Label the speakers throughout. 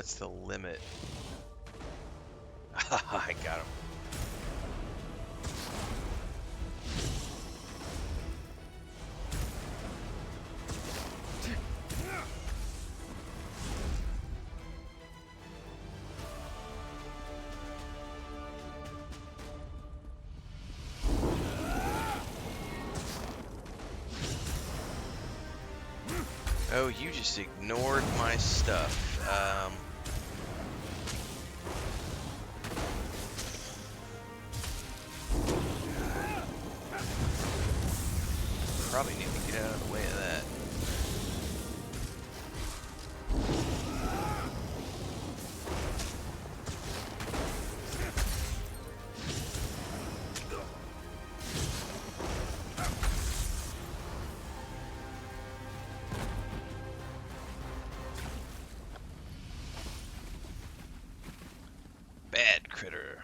Speaker 1: that's the limit. I got him. Oh, you just ignored my stuff. Probably need to get out of the way of that. Bad critter.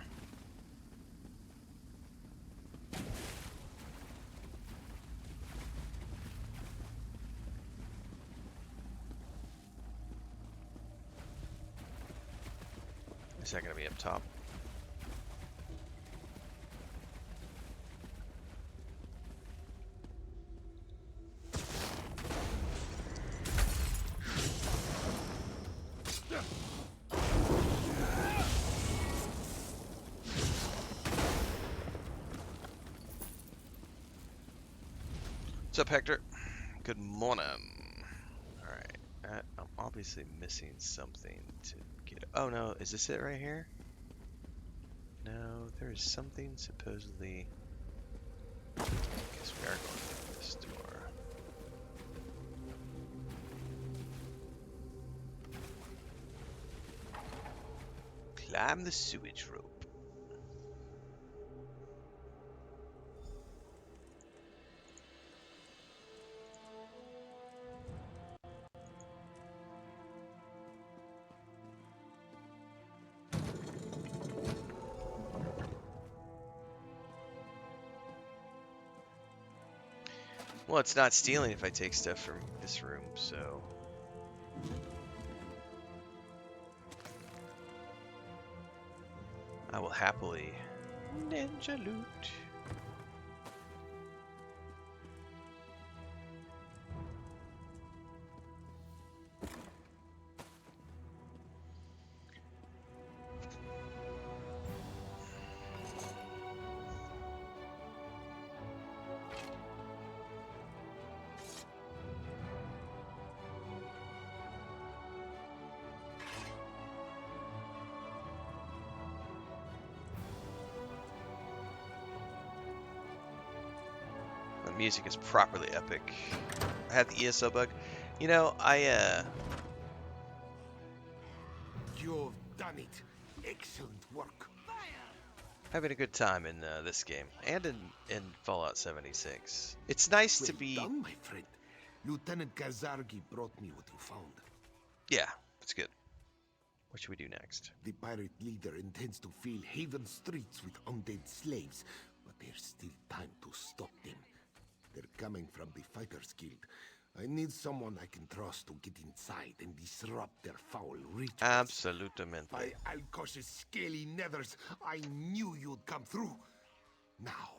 Speaker 1: Is that going to be up top? What's up, Hector? Good morning. Alright, I'm obviously missing something to get. Oh no, is this it right here? No, there is something supposedly. I guess we are going to this door. Climb the sewage rope. Well, it's not stealing if I take stuff from this room, so... I will happily ninja loot. The music is properly epic. I had the ESO bug. You know,
Speaker 2: You've done it. Excellent work.
Speaker 1: having a good time in this game and in Fallout 76. It's nice to be.
Speaker 2: Well done, my friend. Lieutenant Kazargi brought me what you found.
Speaker 1: Yeah, it's good. What should we do next?
Speaker 2: The pirate leader intends to fill Haven streets with undead slaves, but there's still time to stop them. They're coming from the Fighters Guild. I need someone I can trust to get inside and disrupt their foul rituals.
Speaker 1: Absolutamente.
Speaker 2: By Alkosh's scaly nethers, I knew you'd come through. Now,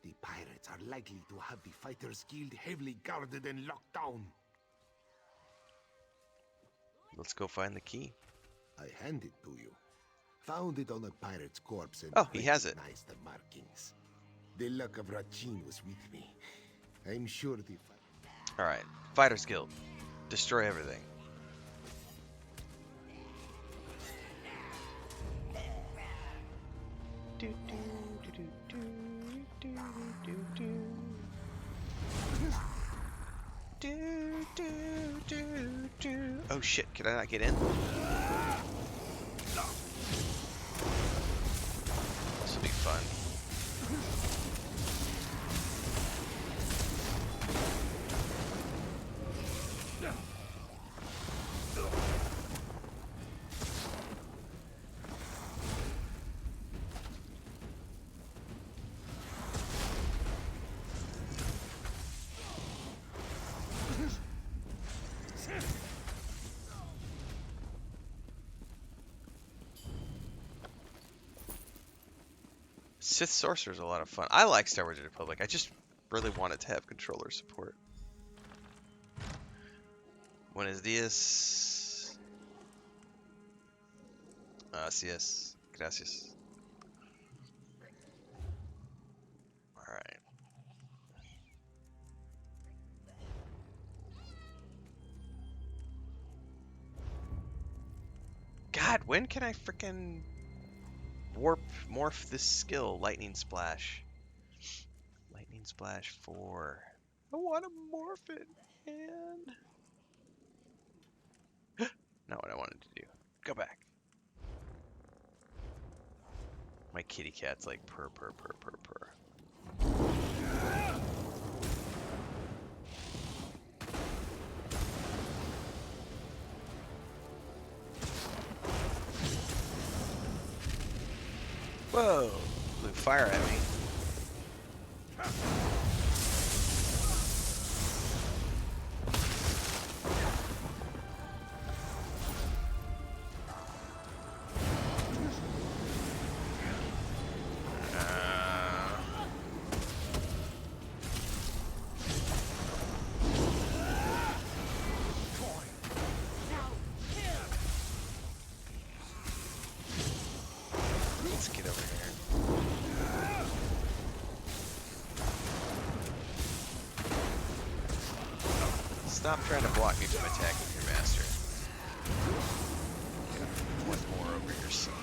Speaker 2: the pirates are likely to have the Fighters Guild heavily guarded and locked down.
Speaker 1: Let's go find the key.
Speaker 2: I hand it to you. Found it on a pirate's corpse and
Speaker 1: Oh, he has it.
Speaker 2: recognized the markings. The luck of Rachin was with me. I'm sure the...
Speaker 1: Alright, Fighters Guild. Destroy everything. Oh shit, can I not get in? This will be fun. Sith Sorcerer's a lot of fun. I like Star Wars: The Republic. I just really want it to have controller support. Buenos dias. Gracias. Gracias. Alright. God, when can I frickin' morph this skill? Lightning Splash. Lightning Splash 4. I want to morph it, man. Not what I wanted to do. Go back. My kitty cat's like purr, purr, purr, purr, purr. Whoa! Blew fire at me. Let's get over here. Stop trying to block me from attacking your master. One more over here somewhere.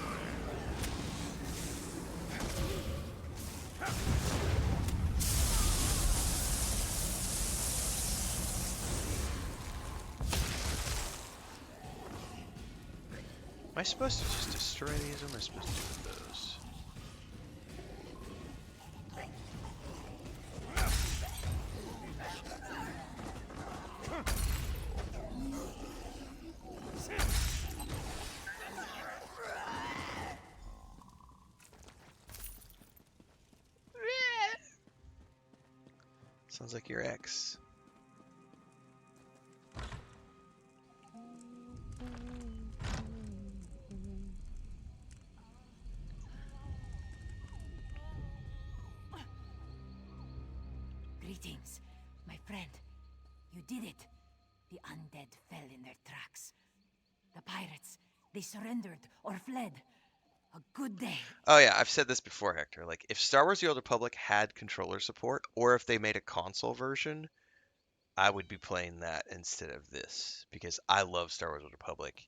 Speaker 1: Am I supposed to just destroy these, or am I supposed to do with those? Sounds like your ex.
Speaker 3: Greetings, my friend. You did it. The undead fell in their tracks. The pirates, they surrendered or fled. A good day.
Speaker 1: Oh yeah, I've said this before, Hector. Like, if Star Wars: The Old Republic had controller support, or if they made a console version, I would be playing that instead of this because I love Star Wars: The Old Republic.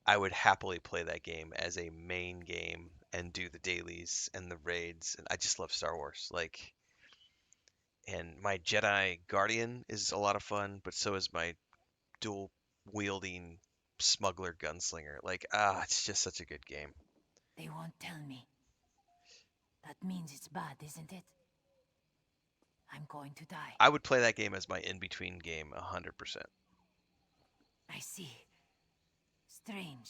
Speaker 1: I would happily play that game as a main game and do the dailies and the raids. And I just love Star Wars. Like, and my Jedi Guardian is a lot of fun, but so is my dual wielding smuggler gunslinger. Like, it's just such a good game.
Speaker 3: They won't tell me. That means it's bad, isn't it? I'm going to die.
Speaker 1: I would play that game as my in-between game 100%.
Speaker 3: I see. Strange.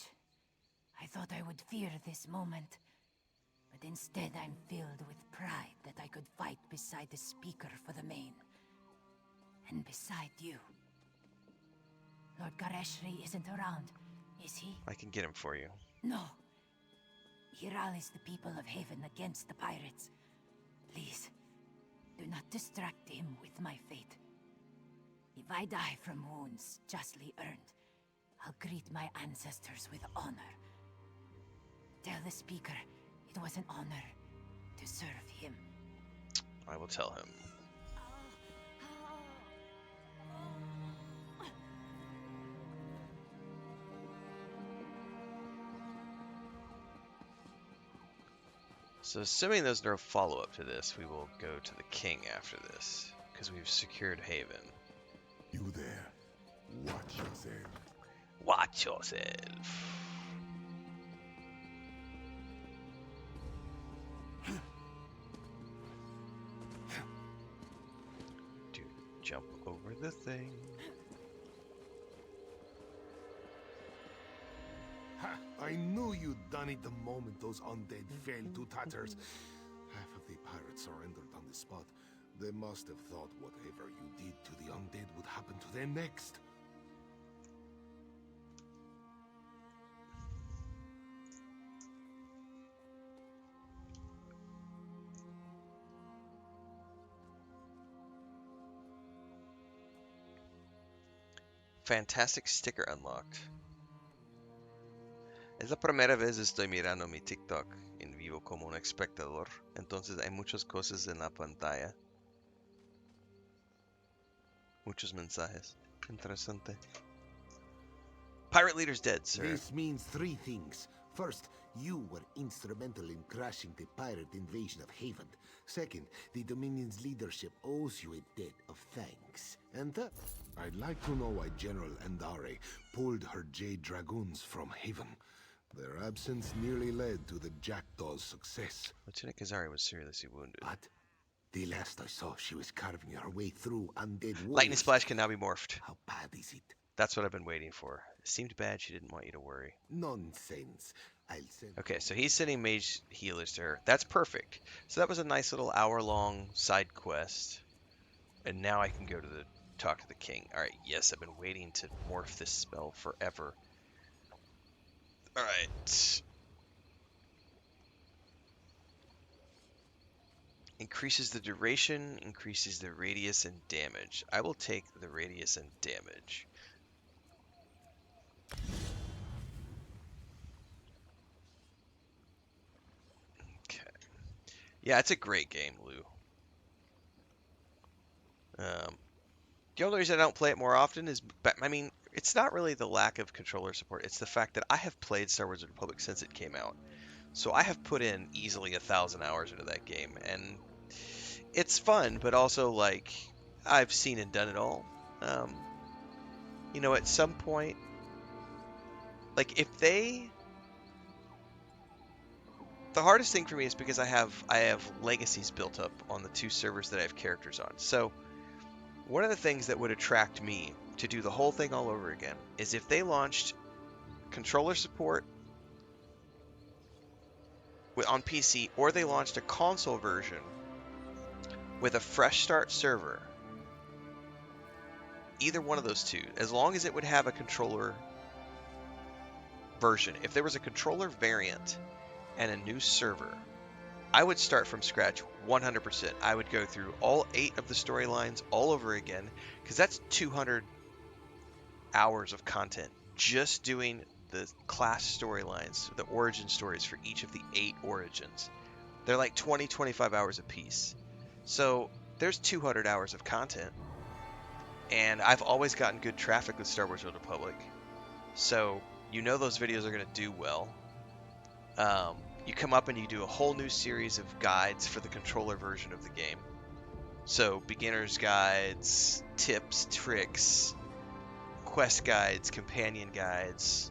Speaker 3: I thought I would fear this moment. But instead I'm filled with pride that I could fight beside the speaker for the main. And beside you. Lord Gareshri isn't around, is he?
Speaker 1: I can get him for you.
Speaker 3: No. He rallies the people of Haven against the pirates. Please, do not distract him with my fate. If I die from wounds justly earned, I'll greet my ancestors with honor. Tell the speaker it was an honor to serve him.
Speaker 1: I will tell him. So assuming there's no follow-up to this, we will go to the king after this, because we've secured Haven.
Speaker 2: You there. Watch yourself.
Speaker 1: Watch yourself. Dude, jump over the thing.
Speaker 2: Ha! I knew you'd done it the moment those undead fell to tatters. Half of the pirates surrendered on the spot. They must have thought whatever you did to the undead would happen to them next.
Speaker 1: Fantastic sticker unlocked. Es la primera vez estoy mirando mi TikTok en vivo como un espectador. Entonces hay muchas cosas en la pantalla. Muchos mensajes. Interesante. Pirate leader's dead, sir.
Speaker 2: This means three things. First, you were instrumental in crashing the pirate invasion of Haven. Second, the Dominion's leadership owes you a debt of thanks. And third, I'd like to know why General Endare pulled her Jade Dragoons from Haven. Their absence nearly led to the Jackdaw's success.
Speaker 1: Lieutenant Kazari was seriously wounded.
Speaker 2: But the last I saw, she was carving her way through undead warriors.
Speaker 1: Lightning Splash can now be morphed.
Speaker 2: How bad is it?
Speaker 1: That's what I've been waiting for. It seemed bad she didn't want you to worry.
Speaker 2: Nonsense. I'll send.
Speaker 1: Okay, so he's sending mage healers to her. That's perfect. So that was a nice little hour-long side quest. And now I can go to talk to the king. Alright, yes, I've been waiting to morph this spell forever. Alright. Increases the duration, increases the radius and damage. I will take the radius and damage. Okay. Yeah, it's a great game, Lou. The only reason I don't play it more often is, I mean, it's not really the lack of controller support. It's the fact that I have played Star Wars: The Republic since it came out. So I have put in easily 1,000 hours into that game, and it's fun, but also, like, I've seen and done it all. You know, at some point, like, if they... The hardest thing for me is because I have legacies built up on the 2 servers that I have characters on. So one of the things that would attract me to do the whole thing all over again is if they launched controller support on PC, or they launched a console version with a fresh start server. Either one of those two, as long as it would have a controller version. If there was a controller variant and a new server, I would start from scratch 100%. I would go through all 8 of the storylines all over again, because that's 200 hours of content just doing the class storylines, the origin stories for each of the 8 origins. They're like 20-25 hours a piece. So there's 200 hours of content, and I've always gotten good traffic with Star Wars: The Old Republic. So you know those videos are going to do well. You come up and you do a whole new series of guides for the controller version of the game. So beginner's guides, tips, tricks, quest guides, companion guides,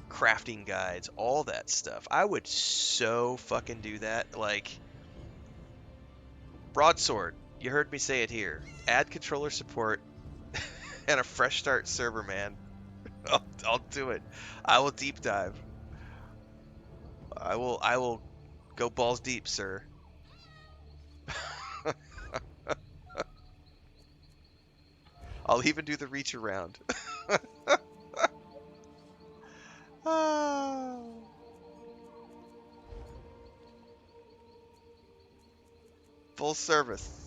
Speaker 1: crafting guides, all that stuff. I would so fucking do that. Like, Broadsword, you heard me say it here. Add controller support and a fresh start server, man. I'll do it. I will deep dive. I will go balls deep, sir. I'll even do the reach around. Full service.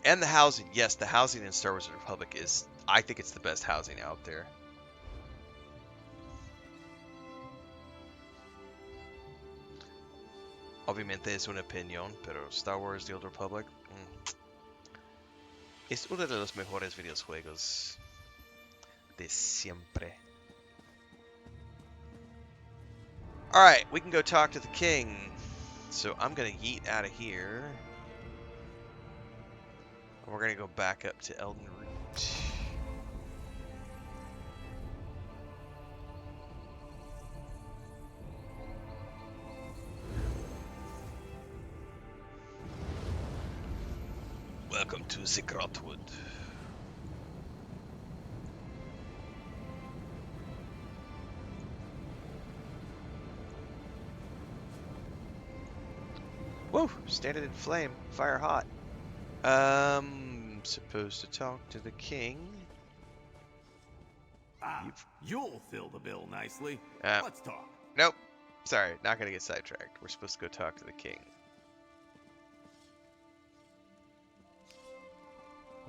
Speaker 1: And the housing. Yes, the housing in Star Wars: The Republic is... I think it's the best housing out there. Obviamente es una opinión, pero Star Wars: The Old Republic es uno de los mejores videojuegos de siempre. Alright, we can go talk to the king. So I'm gonna yeet out of here. We're gonna go back up to Elden Root. Welcome to the Grotwood. Whoa! Standing in flame, fire hot. Supposed to talk to the king.
Speaker 4: You'll fill the bill nicely.
Speaker 1: Uh,
Speaker 4: Let's talk.
Speaker 1: Nope. Sorry, not gonna get sidetracked. We're supposed to go talk to the king.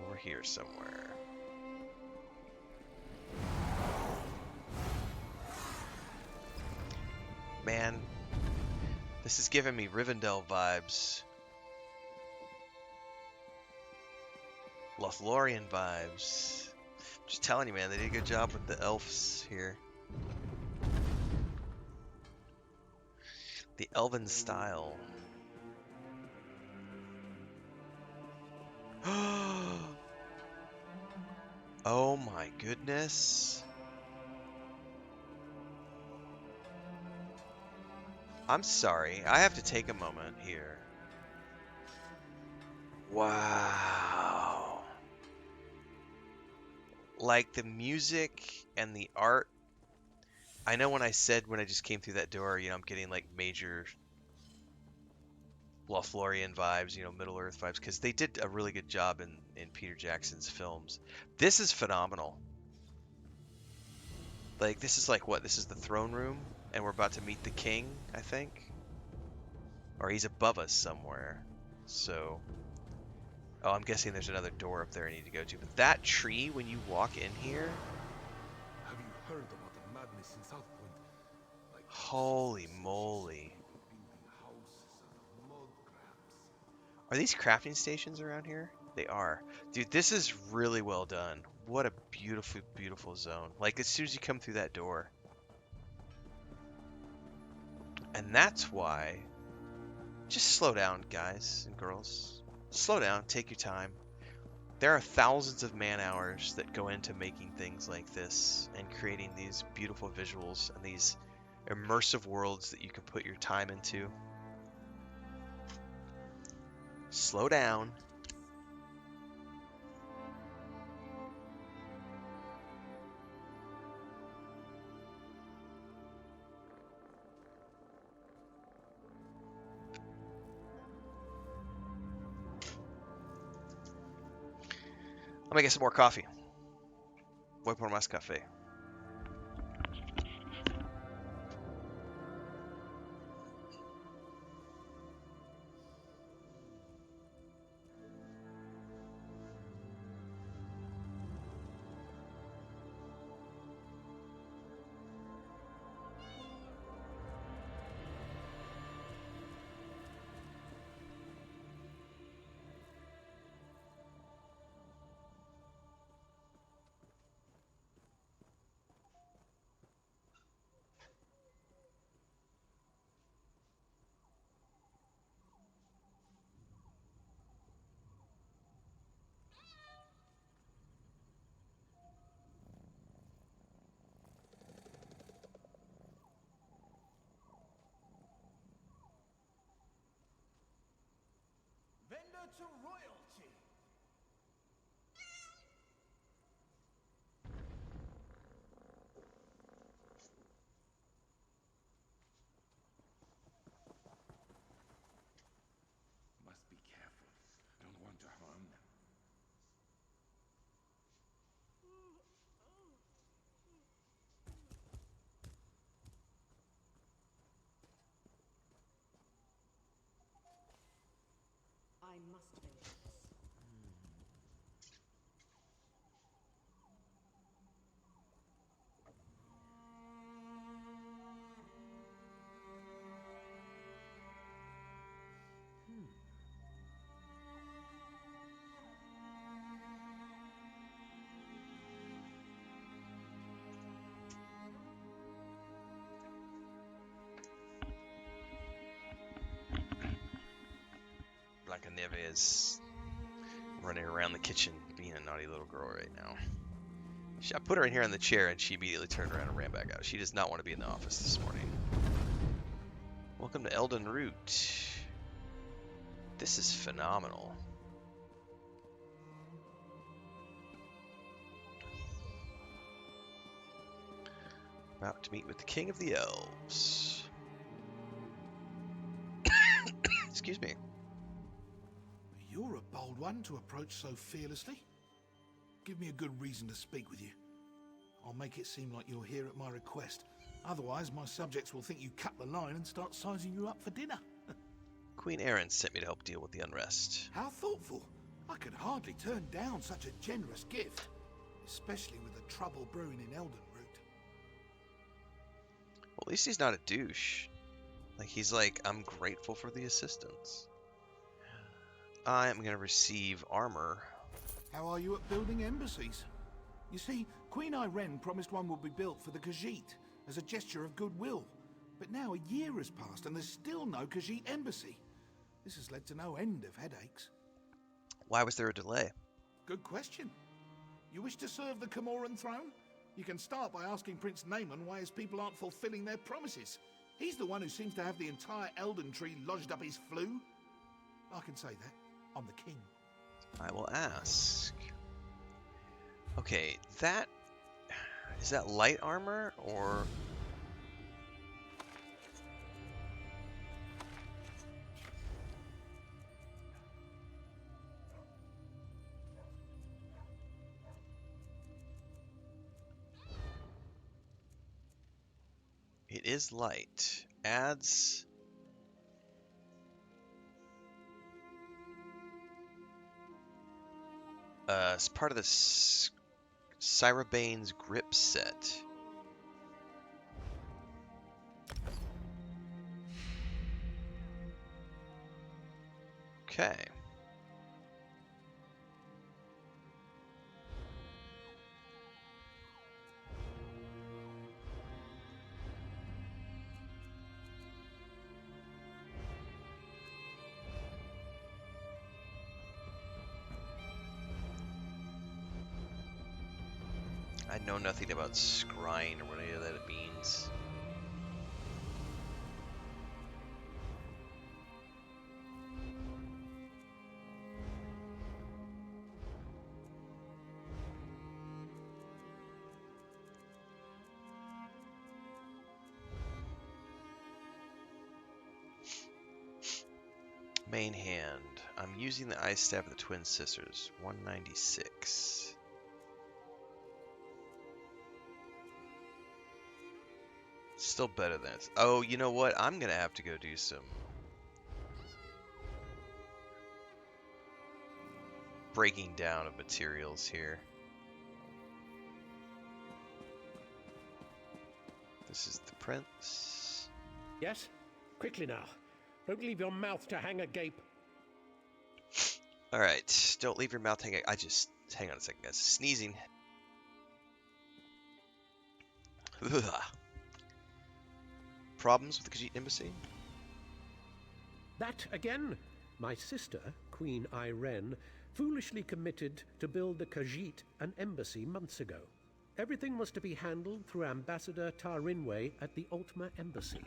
Speaker 1: Over here somewhere. Man, this is giving me Rivendell vibes. Lothlorien vibes. Just telling you, man, they did a good job with the elves here. The elven style. Oh my goodness. I'm sorry, I have to take a moment here. Wow. Like the music and the art. I know when I said when I just came through that door, I'm getting like major Lothlorien vibes, Middle Earth vibes, because they did a really good job in Peter Jackson's films. This is phenomenal. Like, this is like what? This is the throne room, and we're about to meet the king, I think? Or he's above us somewhere. So, oh, I'm guessing there's another door up there I need to go to. But that tree, when you walk in here,
Speaker 2: Have you heard about the madness in Southpoint? Like
Speaker 1: holy moly.
Speaker 2: building houses out of mud crabs.
Speaker 1: Are these crafting stations around here? They are. Dude, this is really well done. What a beautiful, beautiful zone. Like, as soon as you come through that door. And that's why... Just slow down, guys and girls. Slow down, take your time. There are thousands of man-hours that go into making things like this and creating these beautiful visuals and these immersive worlds that you can put your time into. Slow down. I'm gonna get some more coffee. Voy por más café.
Speaker 4: Vendor to royalty.
Speaker 2: Must be careful. Don't want to harm them.
Speaker 5: I must finish this.
Speaker 1: Blancanieves. running around the kitchen being a naughty little girl right now. I put her in here in the chair and she immediately turned around and ran back out. She does not want to be in the office this morning. Welcome to Elden Root. This is phenomenal. About to meet with the King of the Elves. Excuse me.
Speaker 2: You're a bold one to approach so fearlessly. Give me a good reason to speak with you. I'll make it seem like you're here at my request. Otherwise, my subjects will think you cut the line and start sizing you up for dinner.
Speaker 1: Queen Erin sent me to help deal with the unrest.
Speaker 2: How thoughtful. I could hardly turn down such a generous gift, especially with the trouble brewing in Elden Root.
Speaker 1: Well, at least he's not a douche. Like, he's like, I'm grateful for the assistance. I am going to receive armor.
Speaker 2: How are you at building embassies? You see, Queen Irene promised one would be built for the Khajiit as a gesture of goodwill. But now a year has passed and there's still no Khajiit embassy. This has led to no end of headaches.
Speaker 1: Why was there a delay?
Speaker 2: Good question. You wish to serve the Camoran throne? You can start by asking Prince Naaman why his people aren't fulfilling their promises. He's the one who seems to have the entire Elden Tree lodged up his flue. I can say that. I'm the king.
Speaker 1: I will ask. Okay, that... Is that light armor, or... It is light. Adds... it's part of the Cyrabane's grip set. Okay. I know nothing about scrying or whatever that it means. Main hand. I'm using the ice staff of the twin sisters. 196. Still better than it's... Oh, you know what? I'm gonna have to go do some breaking down of materials here. This is the prince.
Speaker 6: Yes? Quickly now. Don't leave your mouth to hang agape.
Speaker 1: Alright, don't leave your mouth hanging. Hang on a second, guys. Sneezing. Ugh. Problems with the Khajiit embassy?
Speaker 6: That again? My sister, Queen Irene, foolishly committed to build the Khajiit an embassy months ago. Everything was to be handled through Ambassador Tarinwe at the Ultima Embassy.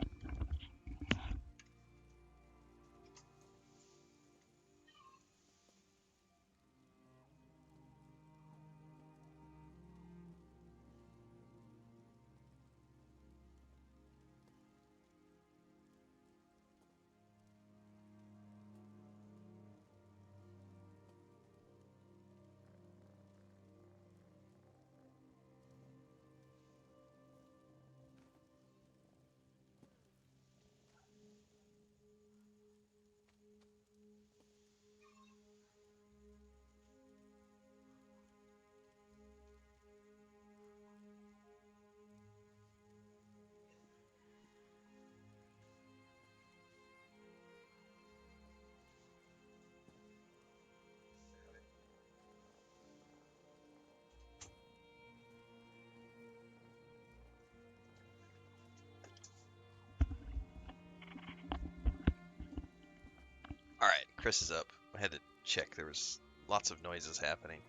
Speaker 1: Alright, Chris is up. I had to check. There was Lots of noises happening.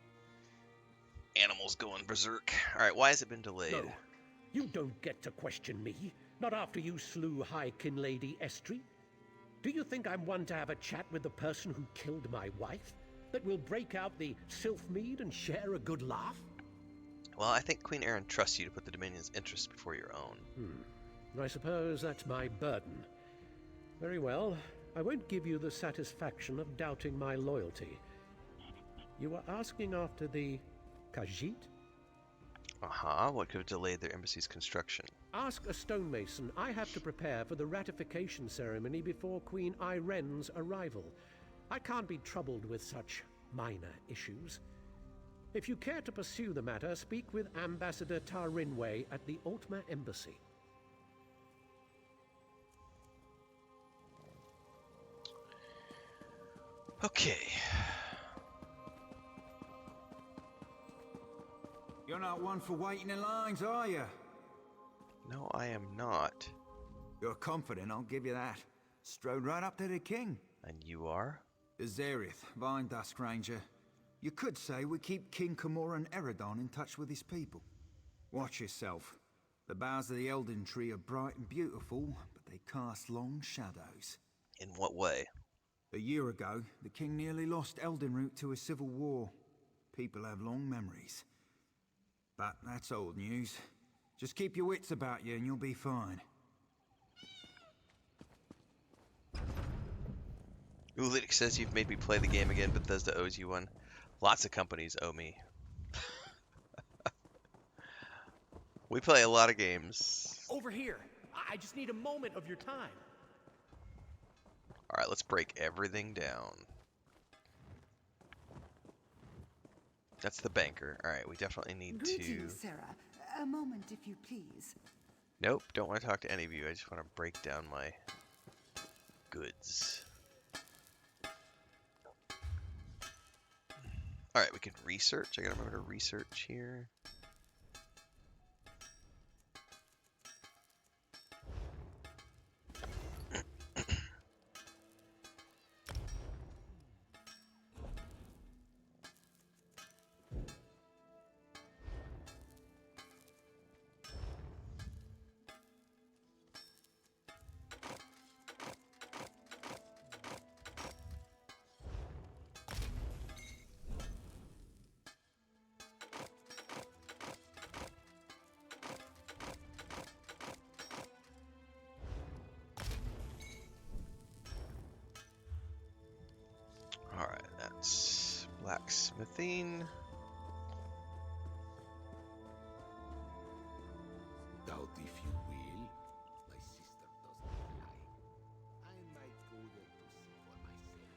Speaker 1: Animals going berserk. Alright, why has it been delayed?
Speaker 6: No, you don't get to question me. Not after you slew High Kinlady Estrie. Do you think I'm one to have a chat with the person who killed my wife? That will break out the Sylphmead and share a good laugh?
Speaker 1: Well, I think Queen Erin trusts you to put the Dominion's interests before your own.
Speaker 6: I suppose that's my burden. Very well. I won't give you the satisfaction of doubting my loyalty. You were asking after the Khajiit?
Speaker 1: What could have delayed their embassy's construction?
Speaker 6: Ask a stonemason. I have to prepare for the ratification ceremony before Queen Iren's arrival. I can't be troubled with such minor issues. If you care to pursue the matter, speak with Ambassador Tarinway at the Altma Embassy.
Speaker 1: Okay.
Speaker 7: You're not one for waiting in lines, are you?
Speaker 1: No, I am not.
Speaker 7: You're confident, I'll give you that. Strode right up to the king.
Speaker 1: And you are?
Speaker 7: Azerith, Vine Dusk Ranger. You could say we keep King Camor and Eridon in touch with his people. Watch yourself. The boughs of the Elden Tree are bright and beautiful, but they cast long shadows.
Speaker 1: In what way?
Speaker 7: A year ago, the king nearly lost Eldenroot to a civil war. People have long memories. But that's old news. Just keep your wits about you and you'll be fine.
Speaker 1: Ulitic says you've made me play the game again, but Bethesda owes you one. Lots of companies owe me. We play a lot of games.
Speaker 8: Over here. I just need a moment of your time.
Speaker 1: Alright, let's break everything down. That's the banker. Alright, we definitely need to...
Speaker 9: Greetings, Sarah. A moment, if you please.
Speaker 1: Nope, don't want to talk to any of you. I just want to break down my goods. Alright, we can research. I gotta remember to research here. Alright, that's blacksmithing.
Speaker 2: Doubt if you will. My sister doesn't lie. I might go there to see for myself.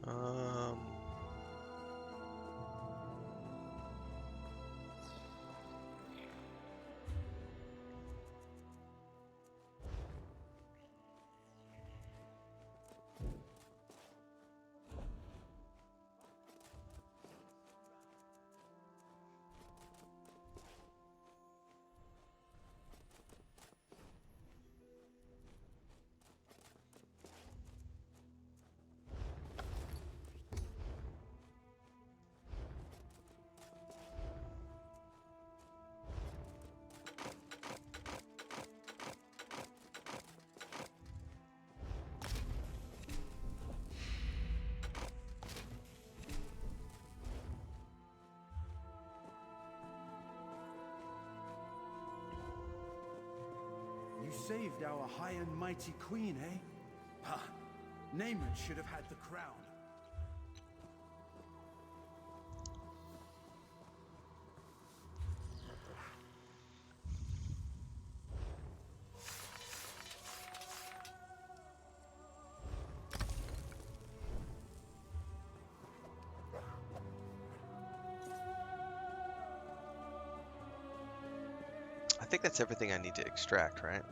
Speaker 2: Um,
Speaker 10: You saved our high and mighty queen, eh? Ha!
Speaker 7: Naaman should have had the crown.
Speaker 1: I think that's everything I need to extract, right?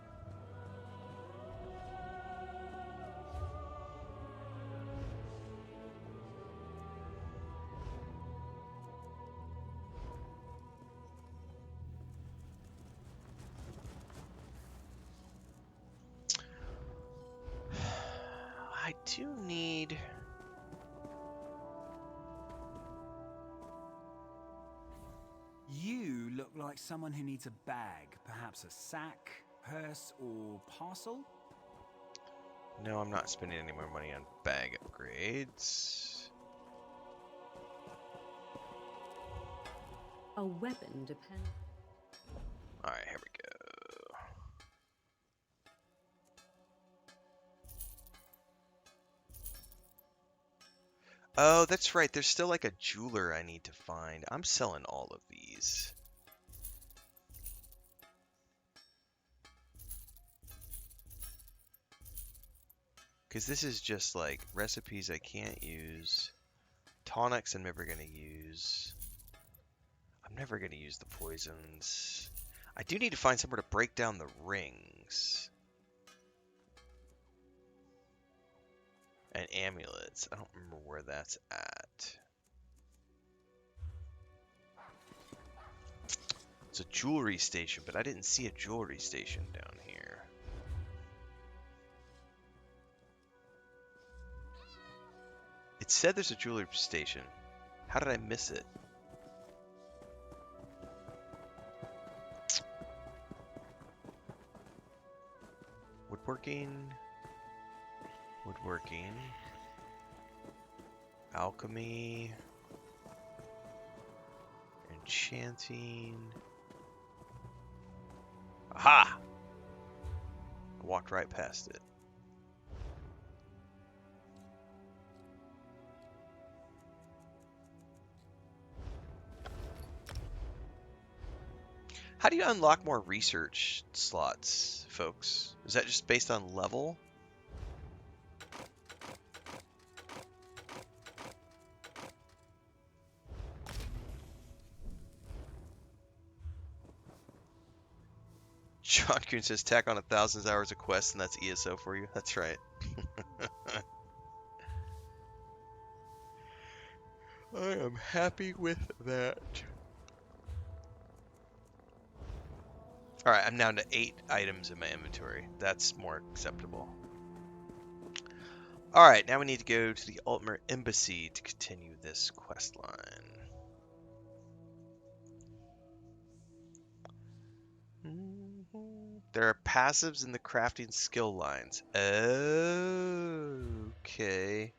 Speaker 1: I do need...
Speaker 10: You look like someone who needs a bag, perhaps a sack, purse, or parcel?
Speaker 1: No, I'm not spending any more money on bag upgrades.
Speaker 5: A weapon depends.
Speaker 1: Alright, here we go. Oh, that's right. There's still like a jeweler I need to find. I'm selling all of these. Because this is just like recipes I can't use. Tonics I'm never going to use. I'm never going to use the poisons. I do need to find somewhere to break down the rings. And amulets. I don't remember where that's at. It's a jewelry station, but I didn't see a jewelry station down here. It said there's a jewelry station. How did I miss it? Woodworking. Woodworking. Alchemy. Enchanting. Aha! I walked right past it. How do you unlock more research slots, folks? Is that just based on level? John Kuhn says, tack on 1,000 hours of quests and that's ESO for you. That's right. I am happy with that. Alright, I'm down to 8 items in my inventory. That's more acceptable. Alright, now we need to go to the Ultimate Embassy to continue this quest line. There are passives in the crafting skill lines. Okay.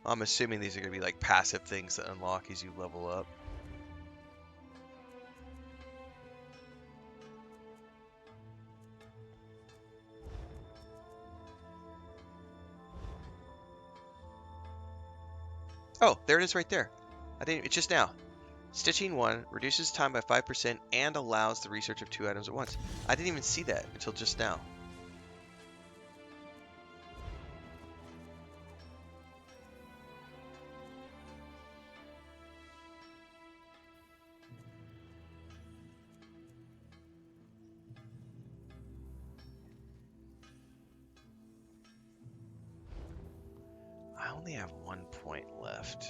Speaker 1: I'm assuming these are going to be like passive things that unlock as you level up. Oh, there it is right there. It's just now. Stitching 1 reduces time by 5% and allows the research of 2 items at once. I didn't even see that until just now. I only have 1 point left.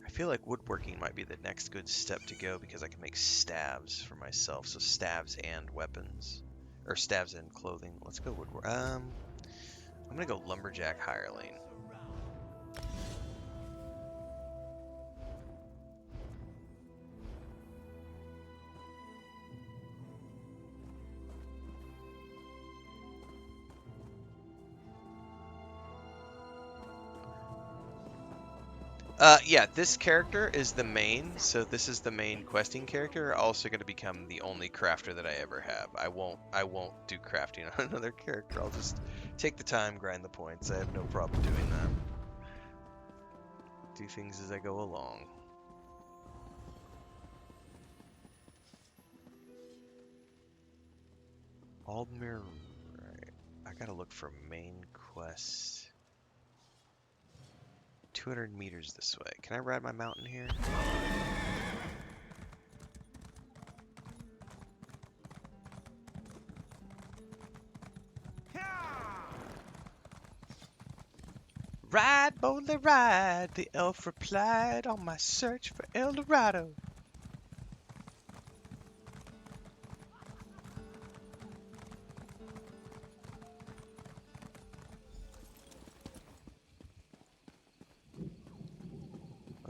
Speaker 1: I feel like woodworking might be the next good step to go because I can make staves for myself. So staves and weapons. Or staves and clothing. Let's go woodwork. I'm gonna go lumberjack hireling. Yeah, this character is the main, so this is the main questing character. Also going to become the only crafter that I ever have. I won't do crafting on another character. I'll just take the time, grind the points. I have no problem doing that. Do things as I go along. Aldmere, right. I gotta look for main quest. 200 meters this way. Can I ride my mountain here? Ride, boldly ride, the elf replied on my search for El Dorado.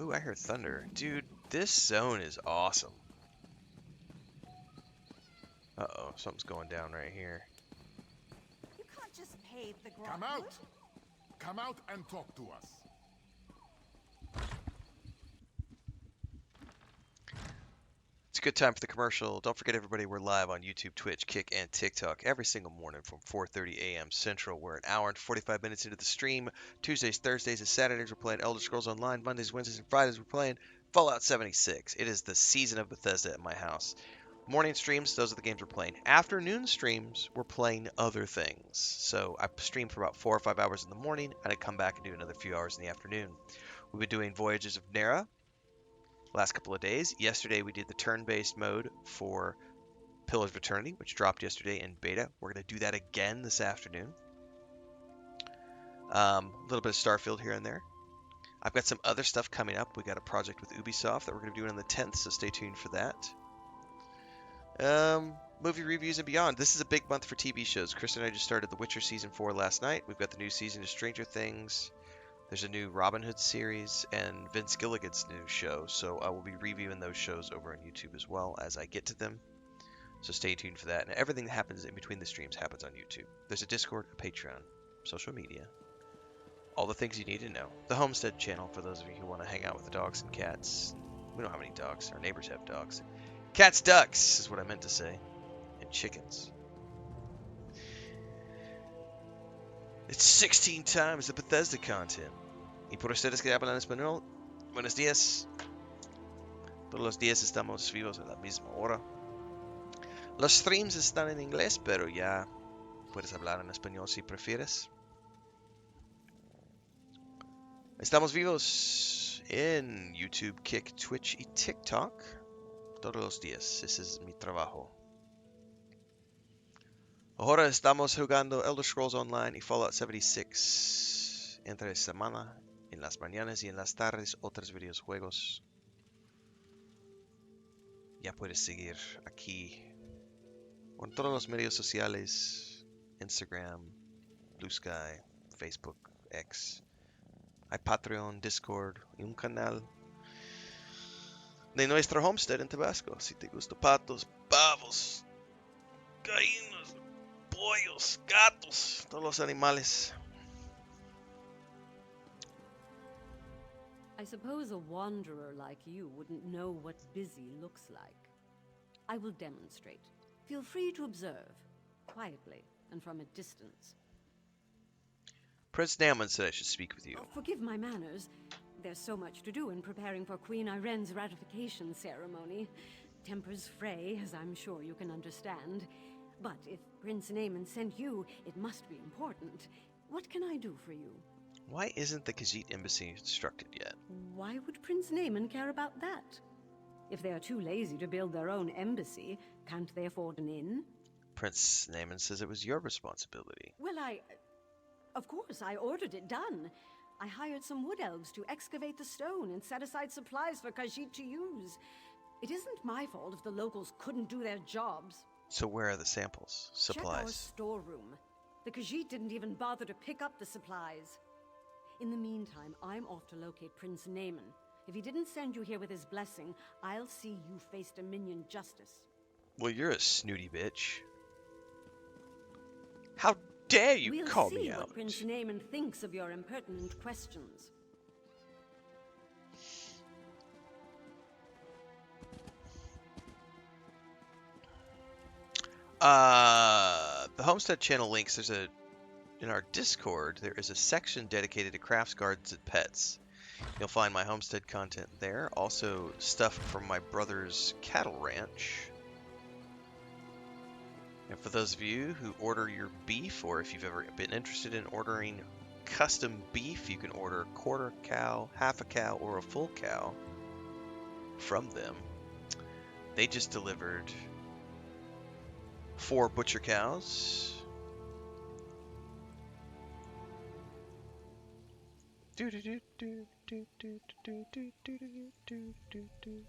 Speaker 1: Ooh, I hear thunder. Dude, this zone is awesome. Uh-oh, something's going down right here.
Speaker 9: You can't just pave the ground.
Speaker 2: Come out! Come out and talk to us.
Speaker 1: It's a good time for the commercial. Don't forget, everybody, we're live on YouTube, Twitch, Kick, and TikTok every single morning from 4:30 a.m. Central. We're an hour and 45 minutes into the stream. Tuesdays, Thursdays, and Saturdays, we're playing Elder Scrolls Online. Mondays, Wednesdays, and Fridays, we're playing Fallout 76. It is the season of Bethesda at my house. Morning streams, those are the games we're playing. Afternoon streams, we're playing other things. So I stream for about 4 or 5 hours in the morning, and I come back and do another few hours in the afternoon. We've been doing Voyages of Nera last couple of days. Yesterday we did the turn-based mode for Pillars of Eternity, which dropped yesterday in beta. We're going to do that again this afternoon. A little bit of Starfield here and there. I've got some other stuff coming up. We got a project with Ubisoft that we're going to be doing on the 10th, so stay tuned for that. Movie reviews and beyond. This is a big month for TV shows. Chris and I just started The Witcher Season 4 last night. We've got the new season of Stranger Things. There's a new Robin Hood series and Vince Gilligan's new show, so I will be reviewing those shows over on YouTube as well as I get to them. So stay tuned for that. And everything that happens in between the streams happens on YouTube. There's a Discord, a Patreon, social media, all the things you need to know. The Homestead channel for those of you who want to hang out with the dogs and cats. We don't have any dogs. Our neighbors have dogs. Cats, ducks is what I meant to say. And chickens. It's 16 times the Bethesda content. Y por ustedes que hablan español, buenos días. Todos los días estamos vivos a la misma hora. Los streams están en inglés, pero ya puedes hablar en español si prefieres. Estamos vivos en YouTube, Kick, Twitch y TikTok todos los días. Ese es mi trabajo. Ahora estamos jugando Elder Scrolls Online y Fallout 76 entre semana, en las mañanas y en las tardes, otros videojuegos. Ya puedes seguir aquí con todos los medios sociales, Instagram, Blue Sky, Facebook, X. Hay Patreon, Discord y un canal de nuestro homestead en Tabasco. Si te gusta patos, pavos, gallinas, pollos, gatos, todos los animales.
Speaker 5: I suppose a wanderer like you wouldn't know what busy looks like. I will demonstrate. Feel free to observe, quietly and from a distance.
Speaker 1: Prince Naaman said I should speak with you.
Speaker 5: Oh, forgive my manners. There's so much to do in preparing for Queen Irene's ratification ceremony. Tempers fray, as I'm sure you can understand. But if Prince Naaman sent you, it must be important. What can I do for you?
Speaker 1: Why isn't the Khajiit embassy constructed yet?
Speaker 5: Why would Prince Naaman care about that? If they are too lazy to build their own embassy, can't they afford an inn?
Speaker 1: Prince Naaman says it was your responsibility.
Speaker 5: Well, Of course, I ordered it done. I hired some wood elves to excavate the stone and set aside supplies for Khajiit to use. It isn't my fault if the locals couldn't do their jobs.
Speaker 1: So where are the samples?
Speaker 5: Check our
Speaker 1: Supplies?
Speaker 5: storeroom. The Khajiit didn't even bother to pick up the supplies. In the meantime, I'm off to locate Prince Naaman. If he didn't send you here with his blessing, I'll see you face Dominion justice.
Speaker 1: Well, you're a snooty bitch. How dare you call me
Speaker 5: We'll see
Speaker 1: out?
Speaker 5: what Prince Naaman thinks of your impertinent questions.
Speaker 1: The Homestead channel links, in our Discord, there is a section dedicated to crafts, gardens, and pets. You'll find my homestead content there. Also, stuff from my brother's cattle ranch. And for those of you who order your beef, or if you've ever been interested in ordering custom beef, you can order a quarter cow, half a cow, or a full cow from them. They just delivered 4 butcher cows. Do do do do do do do do do do do do.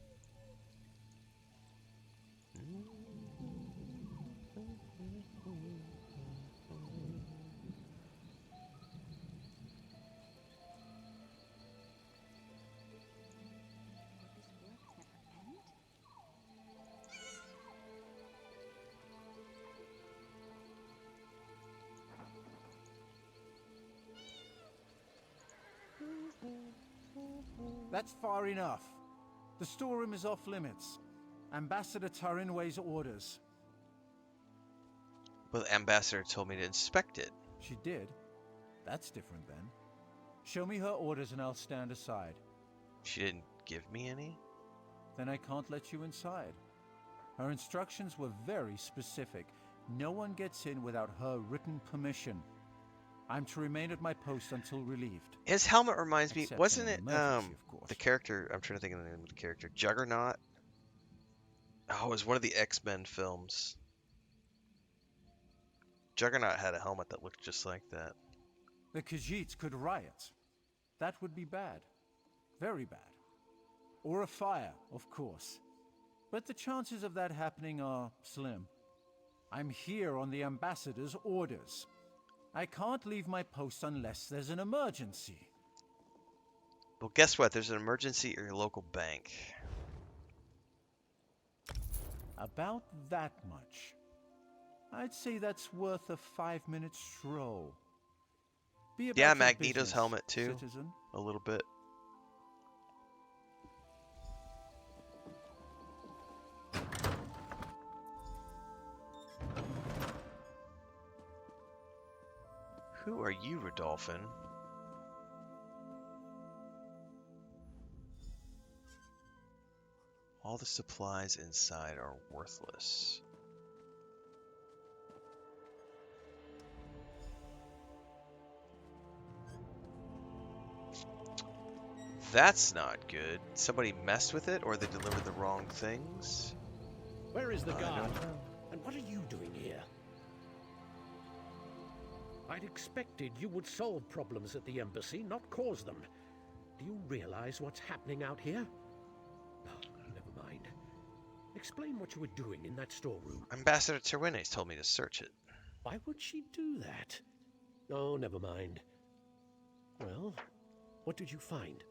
Speaker 11: That's far enough. The storeroom is off limits. Ambassador Tarinway's orders.
Speaker 1: Well, the ambassador told me to inspect it.
Speaker 11: She did? That's different then. Show me her orders and I'll stand aside.
Speaker 1: She didn't give me any?
Speaker 11: Then I can't let you inside. Her instructions were very specific. No one gets in without her written permission. I'm to remain at my post until relieved.
Speaker 1: His helmet reminds me,
Speaker 11: Except
Speaker 1: wasn't
Speaker 11: in
Speaker 1: it,
Speaker 11: an emergency, of course.
Speaker 1: the character, I'm trying to think of the name of the character, Juggernaut? Oh, it was one of the X-Men films. Juggernaut had a helmet that looked just like that.
Speaker 11: The Khajiits could riot. That would be bad. Very bad. Or a fire, of course. But the chances of that happening are slim. I'm here on the ambassador's orders. I can't leave my post unless there's an emergency.
Speaker 1: Well, guess what? There's an emergency at your local bank.
Speaker 11: About that much. I'd say that's worth a 5-minute stroll. Be about
Speaker 1: Yeah,
Speaker 11: your
Speaker 1: Magneto's
Speaker 11: business,
Speaker 1: helmet too.
Speaker 11: citizen.
Speaker 1: A little bit. Who are you, Rodolphin? All the supplies inside are worthless. That's not good. Somebody messed with it, or they delivered the wrong things?
Speaker 6: Where is the
Speaker 1: I
Speaker 6: guard?
Speaker 1: don't know.
Speaker 6: And what are you doing here? I'd expected you would solve problems at the embassy, not cause them. Do you realize what's happening out here? Oh, never mind. Explain what you were doing in that storeroom.
Speaker 1: Ambassador Terwines told me to search it.
Speaker 6: Why would she do that? Oh, never mind. Well, what did you find?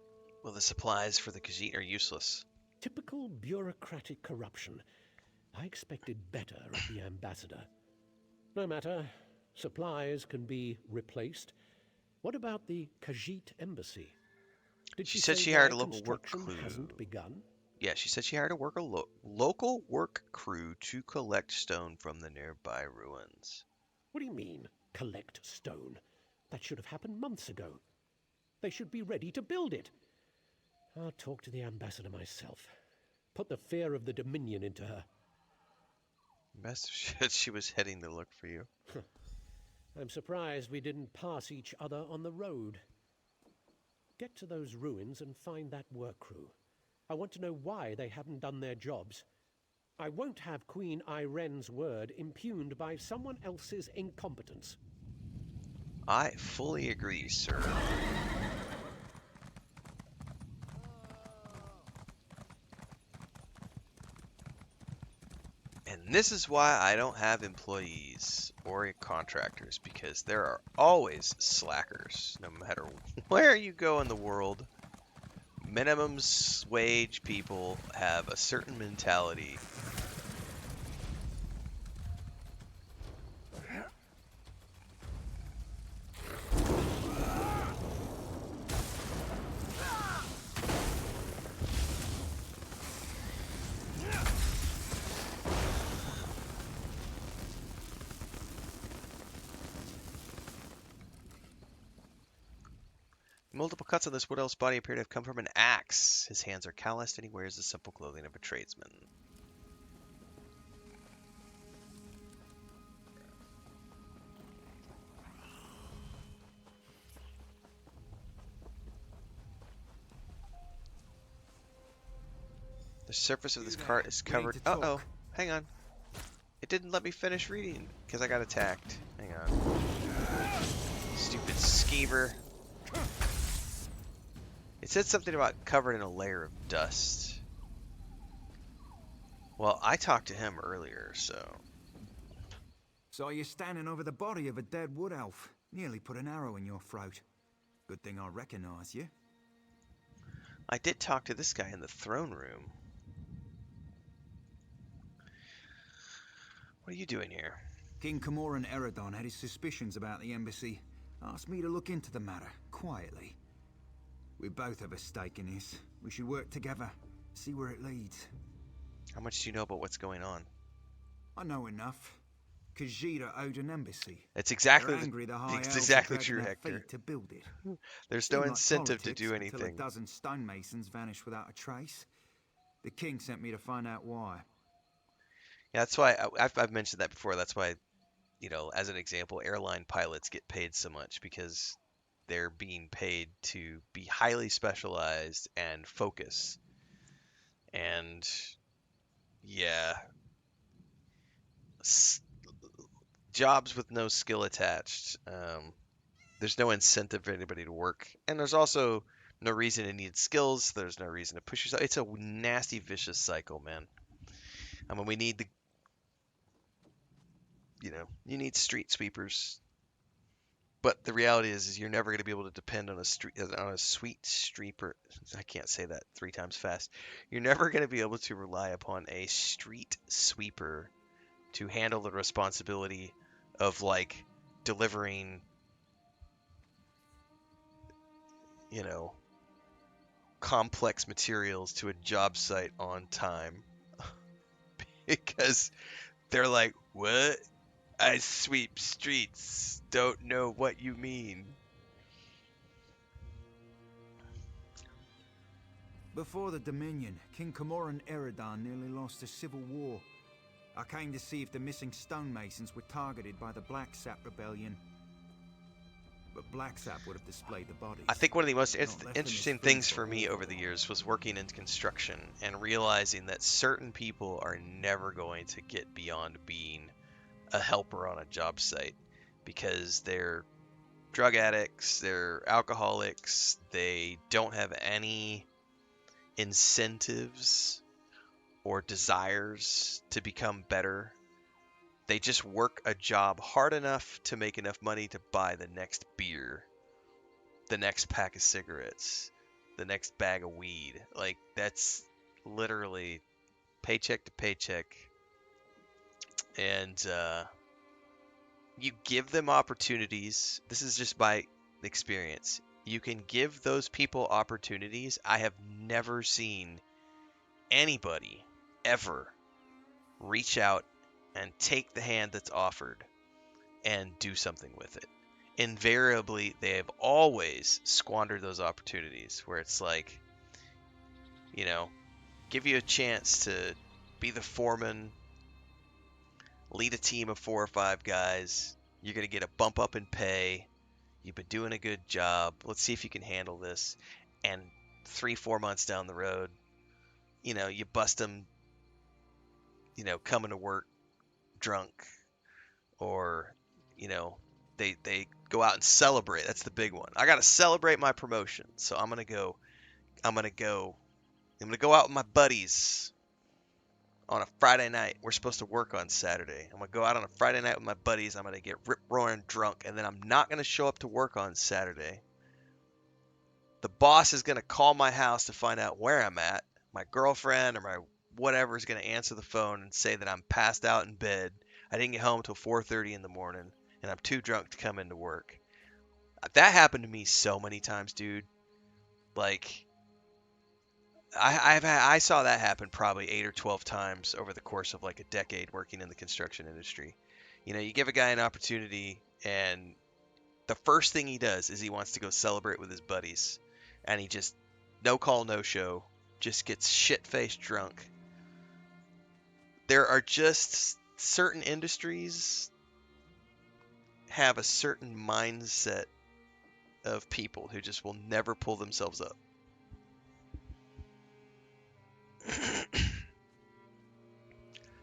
Speaker 1: Well, the supplies for the Khajiit are useless.
Speaker 6: Typical bureaucratic corruption. I expected better of the ambassador. No matter. Supplies can be replaced. What about the Khajiit embassy? Did
Speaker 1: She
Speaker 6: she
Speaker 1: said
Speaker 6: say
Speaker 1: she
Speaker 6: why
Speaker 1: hired a local work
Speaker 6: construction
Speaker 1: crew.
Speaker 6: hasn't begun?
Speaker 1: Yeah, she said she hired a local work crew to collect stone from the nearby ruins.
Speaker 6: What do you mean, collect stone? That should have happened months ago. They should be ready to build it. I'll talk to the ambassador myself. Put the fear of the Dominion into her.
Speaker 1: Ambassador said she was heading to look for you.
Speaker 6: I'm surprised we didn't pass each other on the road. Get to those ruins and find that work crew. I want to know why they haven't done their jobs. I won't have Queen Iren's word impugned by someone else's incompetence.
Speaker 1: I fully agree, sir. And this is why I don't have employees or contractors, because there are always slackers, no matter where you go in the world. Minimum wage people have a certain mentality. Multiple cuts on this wood elf's body appear to have come from an axe. His hands are calloused, and he wears the simple clothing of a tradesman. The surface of this cart is covered. Uh-oh. Hang on. It didn't let me finish reading because I got attacked. Hang on. Stupid skeever. It said something about covered in a layer of dust. Well, I talked to him earlier, so...
Speaker 7: So you're standing over the body of a dead wood elf. Nearly put an arrow in your throat. Good thing I recognize you.
Speaker 1: I did talk to this guy in the throne room. What are you doing here?
Speaker 7: King Camoran Eredon had his suspicions about the embassy. Asked me to look into the matter, quietly. We both have a stake in this. We should work together, see where it leads.
Speaker 1: How much do you know about what's going on?
Speaker 7: I know enough. Khajiit owed an embassy.
Speaker 1: It's exactly
Speaker 7: They're angry the high
Speaker 1: it's
Speaker 7: elves
Speaker 1: exactly
Speaker 7: are dragging
Speaker 1: true,
Speaker 7: their
Speaker 1: Hector.
Speaker 7: feet to build it.
Speaker 1: There's no
Speaker 7: Seemed like
Speaker 1: incentive to
Speaker 7: politics
Speaker 1: do
Speaker 7: Until a
Speaker 1: anything.
Speaker 7: dozen stonemasons vanished without a trace. The king sent me to find out why.
Speaker 1: Yeah, that's why I've mentioned that before. That's why, you know, as an example, airline pilots get paid so much because they're being paid to be highly specialized and focus. And yeah, jobs with no skill attached. There's no incentive for anybody to work, and there's also no reason to need skills. There's no reason to push yourself. It's a nasty, vicious cycle, man. I mean, we need the, you know, you need street sweepers. But the reality is you're never going to be able to depend on a sweet streeper. I can't say that 3 times fast. You're never going to be able to rely upon a street sweeper to handle the responsibility of like delivering, you know, complex materials to a job site on time because they're like, "What? I sweep streets. Don't know what you mean."
Speaker 7: Before the Dominion, King Camoran Eredon nearly lost a civil war. I came to see if the missing stonemasons were targeted by the Black Sap Rebellion. But Black Sap would have displayed the bodies.
Speaker 1: I think one of the most
Speaker 7: Not left them as
Speaker 1: interesting
Speaker 7: food
Speaker 1: things
Speaker 7: for
Speaker 1: for me
Speaker 7: all
Speaker 1: over the years was working in construction and realizing that certain people are never going to get beyond being a helper on a job site because they're drug addicts, they're alcoholics, they don't have any incentives or desires to become better. They just work a job hard enough to make enough money to buy the next beer, the next pack of cigarettes, the next bag of weed. Like, that's literally paycheck to paycheck. And you give them opportunities. This is just my experience. You can give those people opportunities. I have never seen anybody ever reach out and take the hand that's offered and do something with it. Invariably, they have always squandered those opportunities where it's like, you know, give you a chance to be the foreman, lead a team of 4 or 5 guys. You're going to get a bump up in pay. You've been doing a good job. Let's see if you can handle this. And 3-4 months down the road, you know, you bust them, you know, coming to work drunk, or, you know, they go out and celebrate. That's the big one. I got to celebrate my promotion. So I'm going to go out with my buddies on a Friday night. We're supposed to work on Saturday. I'm going to go out on a Friday night with my buddies. I'm going to get rip-roaring drunk, and then I'm not going to show up to work on Saturday. The boss is going to call my house to find out where I'm at. My girlfriend or my whatever is going to answer the phone and say that I'm passed out in bed. I didn't get home until 4:30 in the morning, and I'm too drunk to come into work. That happened to me so many times, dude. Like, I saw that happen probably 8 or 12 times over the course of like a decade working in the construction industry. You know, you give a guy an opportunity and The first thing he does is he wants to go celebrate with his buddies, and he just no call, no show, just gets shit-faced drunk. There are just certain industries have a certain mindset of people who just will never pull themselves up.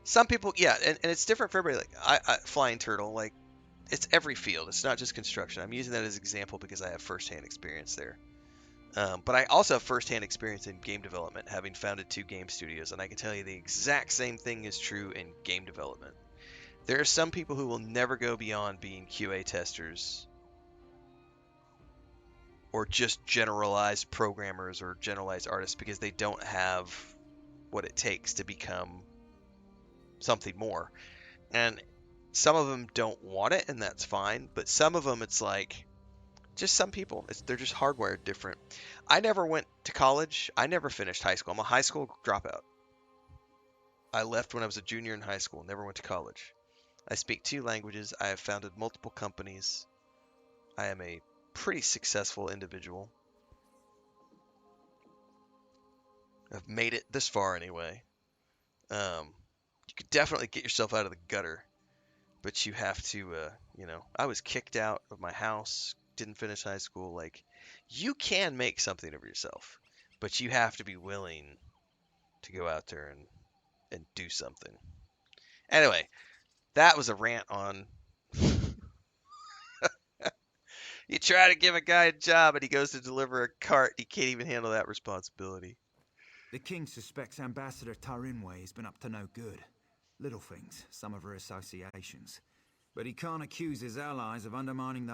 Speaker 1: Some people, yeah, and it's different for everybody. Like flying turtle, like it's every field. It's not just construction. I'm using that as an example because I have firsthand experience there. But I also have firsthand experience in game development, having founded 2 game studios, and I can tell you the exact same thing is true in game development. There are some people who will never go beyond being QA testers or just generalized programmers or generalized artists because they don't have what it takes to become something more. And some of them don't want it, and that's fine. But some of them, it's like, just some people, they're just hardwired different. I never went to college. I never finished high school. I'm a high school dropout. I left when I was a junior in high school, never went to college. I speak 2 languages. I have founded multiple companies. I am a pretty successful individual. I've made it this far anyway. You could definitely get yourself out of the gutter, but you have to, I was kicked out of my house, didn't finish high school. Like, you can make something of yourself, but you have to be willing to go out there and do something. Anyway, that was a rant on. You try to give a guy a job and he goes to deliver a cart. He can't even handle that responsibility.
Speaker 7: The king suspects Ambassador Tarinway has been up to no good. Little things, some of her associations. But he can't accuse his allies of undermining the